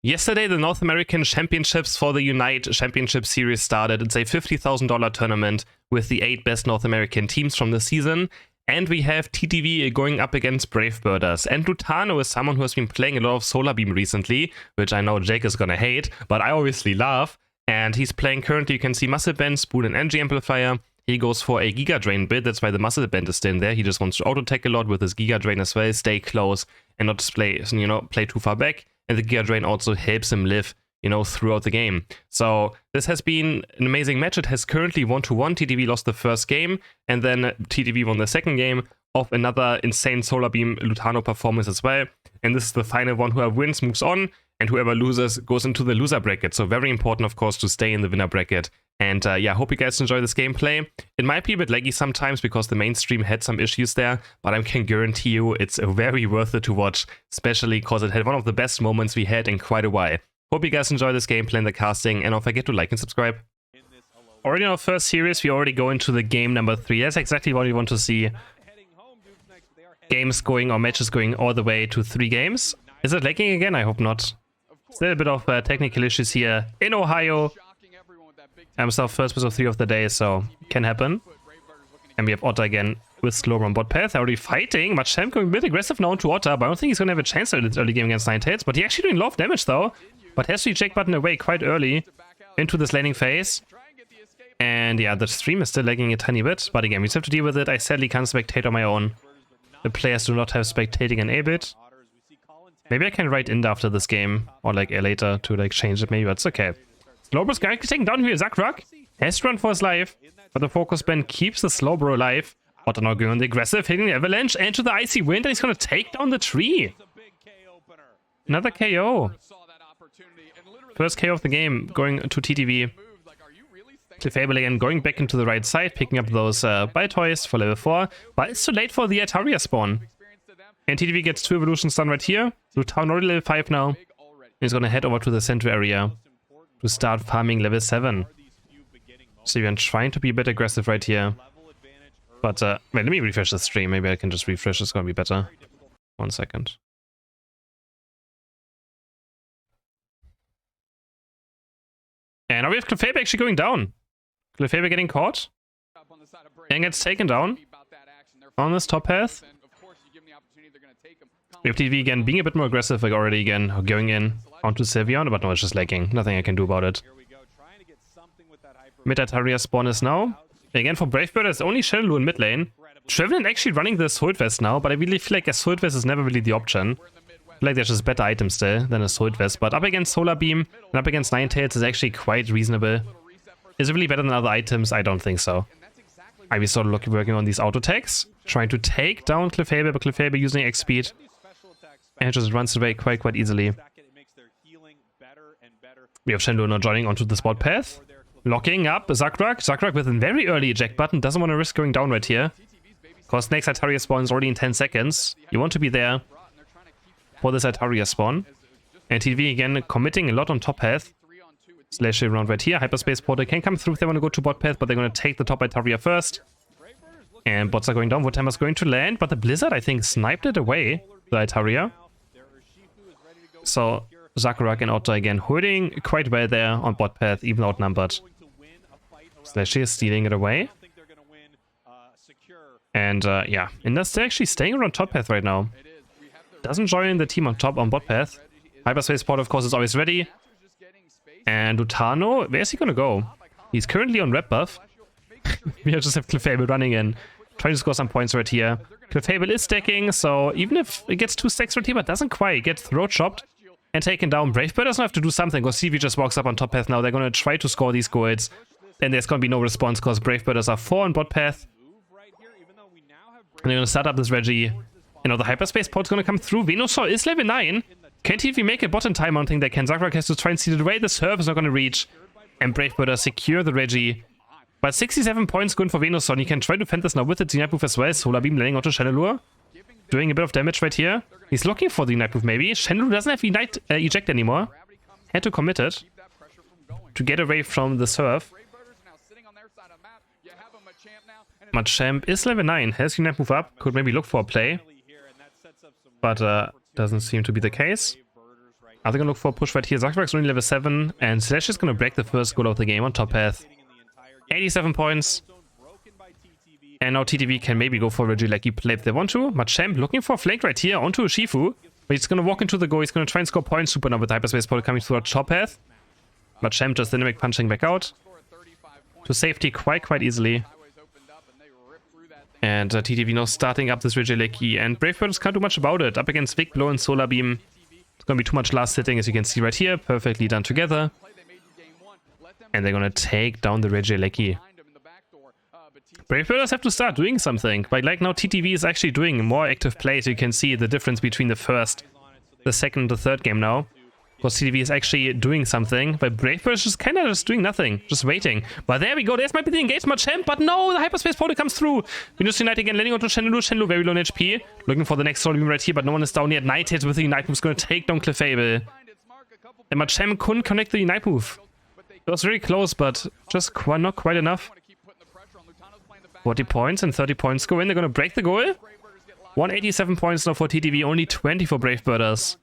Yesterday, the North American Championships for the Unite Championship Series started. It's a $50,000 tournament with the 8 best North American teams from the season. And we have TTV going up against Brave Birders. And Lutano is someone who has been playing a lot of Solar Beam recently, which I know Jake is gonna hate, but I obviously love. And he's playing currently, you can see Muscle Band, Spoon, and Energy Amplifier. He goes for a Giga Drain build, that's why the Muscle Band is still in there. He just wants to auto-tech a lot with his Giga Drain as well, stay close, and not play too far back. And the Giga Drain also helps him live, throughout the game. So this has been an amazing match. It has currently 1-1. TTV lost the first game, and then TTV won the second game of another insane Solar Beam Lutano performance as well. And this is the final one. Whoever wins moves on, and whoever loses goes into the loser bracket. So very important, of course, to stay in the winner bracket. And yeah, hope you guys enjoy this gameplay. It might be a bit laggy sometimes because the mainstream had some issues there, but I can guarantee you it's very worth it to watch, especially because it had one of the best moments we had in quite a while. Hope you guys enjoy this gameplay and the casting, and don't forget to like and subscribe. Already in our first series, we already go into the game number 3. That's exactly what we want to see. Games going, or matches going all the way to 3 games. Is it lagging again? I hope not. Still a bit of technical issues here in Ohio. I'm still first best of 3 of the day, so can happen. And we have Otta again with Slower on bot path. They're already fighting. Machamp going a bit aggressive now into Otta, but I don't think he's going to have a chance in this early game against Ninetales. But he's actually doing a lot of damage though. But has to eject button away quite early into this laning phase. And yeah, the stream is still lagging a tiny bit. But again, we just have to deal with it. I sadly can't spectate on my own. The players do not have spectating enabled. Maybe I can write in after this game, or like later to change it maybe, but it's okay. Slowbro's guy taken down here. Zakrak has to run for his life, but the focus band keeps the Slowbro alive. Otta now going on the aggressive, hitting the avalanche into the icy wind, and he's gonna take down the tree. Another KO. First KO of the game going to TTV. CrisHeroes again going back into the right side, picking up those buy toys for level 4, but it's too late for the Ataria spawn. And TTV gets 2 evolutions done right here. LUTANO already level 5 now. He's gonna head over to the center area to start farming level 7. So we're trying to be a bit aggressive right here. But wait, let me refresh the stream. Maybe I can just refresh. It's gonna be better. 1 second. And now we have CrisHeroes actually going down. CrisHeroes getting caught. And gets taken down on this top path. We have TTV again being a bit more aggressive, like already again going in onto Sylveon, but no, it's just lagging. Nothing I can do about it. Mid Ataria spawn is now. Again for Brave Bird, it's only Shadowloo in mid lane. Trevelyan actually running the Assault Vest now, but I really feel like Assault Vest is never really the option. I feel like there's just better items still than Assault Vest, but up against Solar Beam and up against Ninetales is actually quite reasonable. Is it really better than other items? I don't think so. I was sort of working on these auto attacks, trying to take down CrisHeroes, but CrisHeroes using X speed. And just runs away quite easily. We have Shenlong now joining onto the spot path. Locking up Zakrak. Zakrak with a very early eject button. Doesn't want to risk going down right here. Because next Ataria spawn is already in 10 seconds. You want to be there for this Ataria spawn. And TTV again committing a lot on top path. Slash around right here. Hyperspace portal can come through if they want to go to bot path, but they're going to take the top Ataria first. And bots are going down. Woodhammer's going to land, but the Blizzard, I think, sniped it away. The Ataria. So Zakrak and Otta again holding quite well there on bot path, even outnumbered. Slashy is stealing it away. And yeah, Indus they're actually staying around top path right now. Doesn't join the team on top on bot path. Hyperspace port, of course, is always ready. And Lutano, where's he gonna go? He's currently on rep buff. We just have CrisHeroes running in, trying to score some points right here. CrisHeroes is stacking, so even if it gets 2 stacks right here, but doesn't quite get throat chopped and taken down. Brave Bird doesn't have to do something, because CV just walks up on top path now. They're gonna try to score these golds. And there's gonna be no response, because Brave Birders are 4 on bot path. And they're gonna start up this Reggie. The hyperspace port's gonna come through. Venusaur is level 9. Can TV make a bot in time? I don't think they can. Zakrak has to try and steal it away. The serve is not gonna reach. And Brave Birders secure the Reggie. But 67 points going for Venusaur. And he can try to fend this now with the Unite move as well. Solar Beam landing onto Shadowloo. Doing a bit of damage right here. He's looking for the Unite move maybe. Shadowloo doesn't have Unite eject anymore. Had to commit it to get away from the serve. Machamp is level 9. Has Unite move up. Could maybe look for a play. But doesn't seem to be the case. Are they gonna look for a push right here? Zakrak's only level 7, and Slash is gonna break the first goal of the game on top path. 87 points. And now TTV can maybe go for Regieleki play if they want to. Machamp looking for a flank right here onto Urshifu. But he's gonna walk into the goal, he's gonna try and score points. Super now with the hyperspace portal coming through our top path. Machamp just dynamic punching back out. To safety quite easily. And TTV now starting up this Regieleki. And Brave Birds can't do much about it. Up against Big Blow and Solar Beam. It's gonna be too much last hitting, as you can see right here. Perfectly done together. And they're gonna take down the Regieleki. Brave Birds have to start doing something. But like now TTV is actually doing more active play, so you can see the difference between the first, the second, the third game now. Because TTV is actually doing something, but Brave Birds is kind of just doing nothing, just waiting. But there we go, there's might be the engagement champ, but no, the hyperspace portal comes through. Venus Unite again, landing onto Shenlu. Shenlu very low in HP. Looking for the next solar beam right here, but no one is down yet. Night hits with the Unite move is going to take down Clefable. And Machamp couldn't connect the Unite move. It was very close, but just not quite enough. 40 points and 30 points go in. They're going to break the goal. 187 points now for TTV, only 20 for Brave Birders.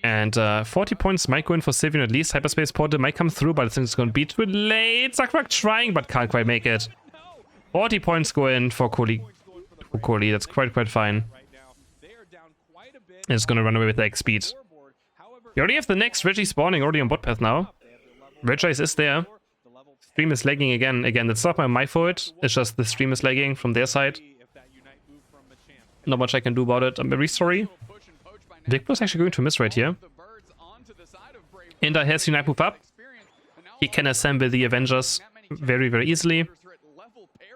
And 40 points might go in for Sylvian at least. Hyperspace portal might come through, but I think it's going to be too late. Zakrak trying, but can't quite make it. 40 points go in for Koli. That's quite fine. And it's going to run away with the X speed. We already have the next Reggie spawning already on bot path now. Regice is there. Stream is lagging again. Again, that's not my fault. It's just the stream is lagging from their side. Not much I can do about it. I'm very sorry. Victor's actually going to miss right here. Inda has Unite move up. He can assemble the Avengers very easily.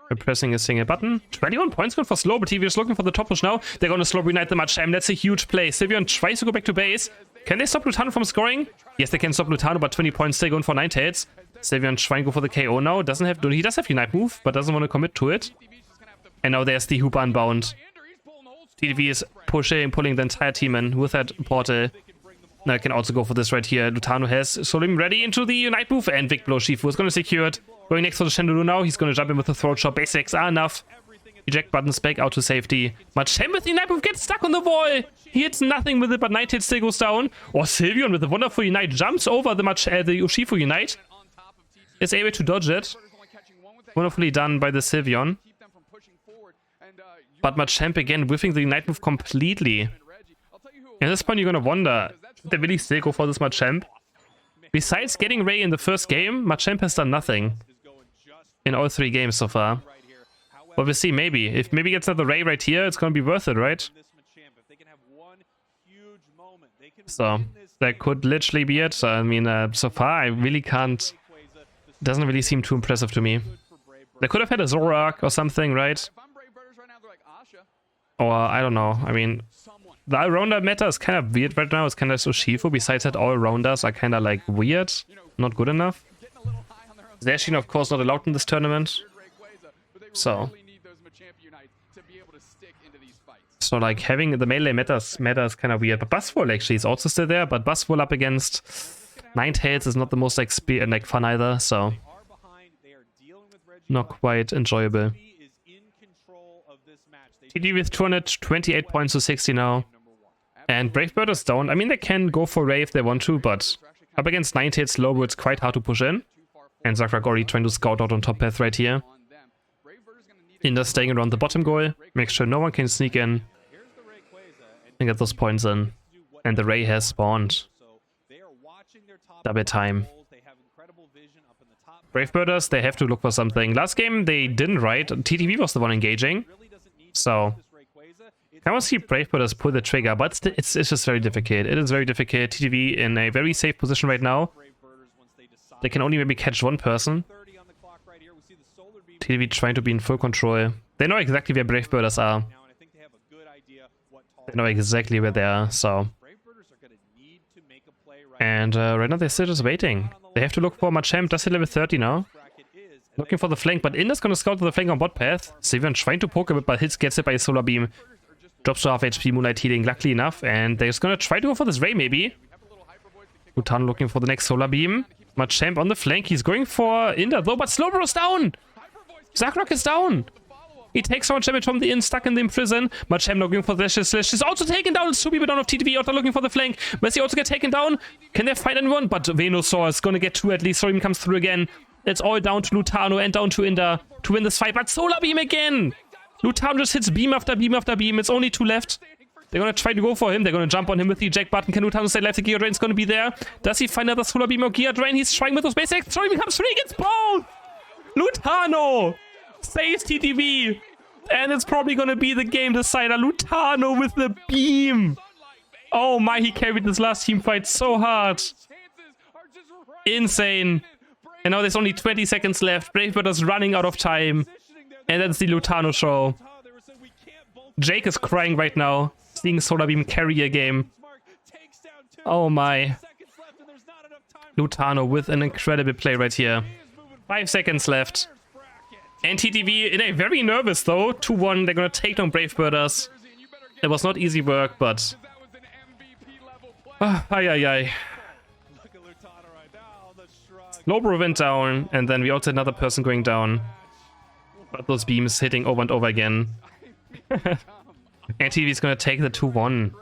By pressing a single button. 21 points good for Slow, but TV is looking for the top push now. They're going to slow Unite the Machamp. That's a huge play. Sylvian tries to go back to base. Can they stop LUTANO from scoring? Yes, they can stop LUTANO, but 20 points still going for Ninetales. Sylvian trying to go for the KO now. He does have Unite move, but doesn't want to commit to it. And now there's the Hooper Unbound. TTV is pulling the entire team in with that portal. Now I can also go for this right here. LUTANO has Solim ready into the Unite move, and Big Blow Shifu is going to secure it. Going next to the Shenlu now, he's going to jump in with the throat shot. Basics are enough. Eject buttons back out to safety. Machamp with the Unite move gets stuck on the wall. He hits nothing with it, but Night Hit still goes down. Or Sylvian with a wonderful Unite jumps over the Urshifu Unite. Is able to dodge it. Wonderfully done by the Sylvian. But Machamp again whiffing the Unite move completely. At this point you're gonna wonder, did they really still go for this Machamp? Besides getting Ray in the first game, Machamp has done nothing. In all 3 games so far. But we'll see, maybe. If maybe gets another Ray right here, it's gonna be worth it, right? So, that could literally be it. I mean, so far I really can't... Doesn't really seem too impressive to me. They could have had a Zorak or something, right? Or, I don't know, I mean, the all-rounder meta is kind of weird right now. It's kind of Urshifu. Besides that, all-rounders are kind of like weird, not good enough. Zashin, of course, not allowed in this tournament. So like having the melee meta is kind of weird. But Buzzwole actually is also still there, but Buzzwole up against Ninetales is not the most like fun either, so not quite enjoyable. TD with 228 points to 60 now. And Brave Bird is down. I mean, they can go for Ray if they want to, but up against Ninetales Lobo, it's quite hard to push in. And Zakrak already trying to scout out on top path right here. Inda staying around the bottom goal. Make sure no one can sneak in and get those points in. And the Ray has spawned. Double time. Brave Birders, they have to look for something. Last game they didn't, right? TTV was the one engaging. So I want to see Brave Birders pull the trigger, but it's just very difficult. It is very difficult. TTV in a very safe position right now. They can only maybe catch one person. TTV trying to be in full control. They know exactly where Brave Birders are. They know exactly where they are, so. And right now they're still just waiting. They have to look for Machamp. Does he level 30 now? Looking for the flank, but Inda's gonna scout to the flank on bot path. Sylvian trying to poke a bit, but gets hit by a Solar Beam. Drops to half HP, Moonlight healing, luckily enough. And they're just gonna try to go for this Ray, maybe. LUTANO looking for the next Solar Beam. Machamp on the flank. He's going for Inda, though, but Slowbro's down! Zakrak is down! He takes so much damage from the inn, stuck in the prison. Machem looking for the slash. Is also taken down. It's 2 people down of TTV. Otto looking for the flank. Messi also get taken down. Can they find anyone? But Venusaur is gonna get 2 at least. Solar Beam comes through again. It's all down to Lutano and down to Inda to win this fight. But Solar Beam again! Lutano just hits beam after beam after beam. It's only 2 left. They're gonna try to go for him. They're gonna jump on him with the eject button. Can Lutano stay alive? The Gear Drain's gonna be there. Does he find another Solar Beam or Gear Drain? He's trying with those basics. Solar Beam comes free against both! Lutano saves TTV. And it's probably gonna be the game decider. Lutano with the beam. Oh my, he carried this last team fight so hard. Insane. And now there's only 20 seconds left. Bravebird is running out of time. And that's the Lutano show. Jake is crying right now, seeing Solar Beam carry a game. Oh my. Lutano with an incredible play right here. 5 seconds left. And TTV, they're very nervous though. 2-1, they're gonna take down Bravebirders. It was not easy work, but... Ay. Lobro went down, and then we also had another person going down. But those beams hitting over and over again. And TTV is gonna take the 2-1.